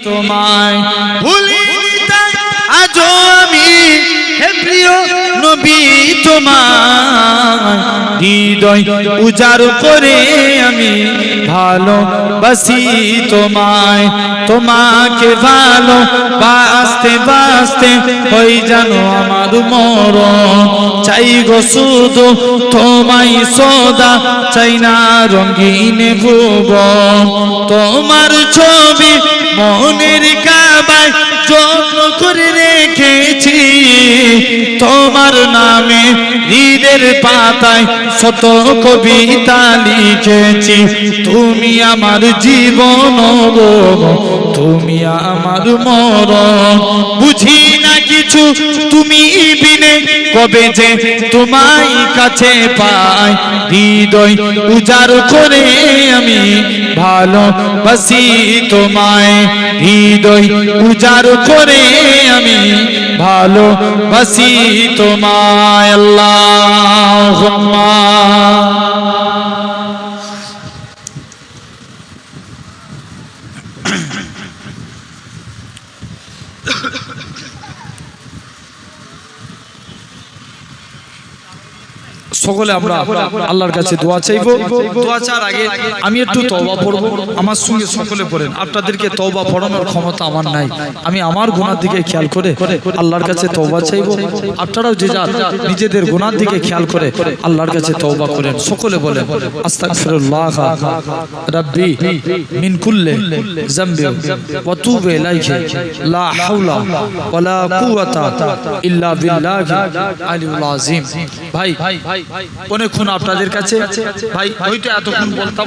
তোমায় ভুলি আজও আমি হে প্রিয় নবী তোমায় হৃদয় উজাড় করে আমি ভালোবাসি তোমায় তোমাকে ভালোবাসতে বাসতে হই জানো আমার মরণ চাই গো শুধু তোমায় সদা চাই না রঙিন ভুবন তোমার ছবি মনের কাবায় যত্ন করে রেখেছি তোমার নামে হৃদের পাতায় শত কবিতা লিখেছি তুমি আমার জীবন তুমি আমার মরণ বুঝি না কিছু তুমি বিনে কবে যে তোমায় কাছে পাই হৃদয় উজাড় করে আমি ভালোবাসি তোমায় হৃদয় উজাড় করে আমি ভালোবাসি তোমায় আল্লাহুম্মা সকলে আমরা আল্লাহর কাছে দোয়া চাইবো দোয়া চাওয়ার আগে আমি একটু তওবা পড়ব আমার সঙ্গে সকলে পড়েন আপনাদেরকে তওবা পড়ানোর ক্ষমতা আমার নাই আমি আমার গুনার দিকে খেয়াল করে আল্লাহর কাছে তওবা চাইবো আপনারাও যে যার নিজেদের গুনার দিকে খেয়াল করে আল্লাহর কাছে তওবা করেন সকলে বলেন আস্তাগফিরুল্লাহ রাব্বি মিন কুল্লি যামবি ওয়া তুবু ইলাইহি লা হাওলা ওয়ালা কুওয়াতা ইল্লা বিল্লাহি আলিয়্যিল আযীম ভাই অনেকক্ষণ আপনাদের কাছে ভাই ওইটা এতক্ষণ বলতাম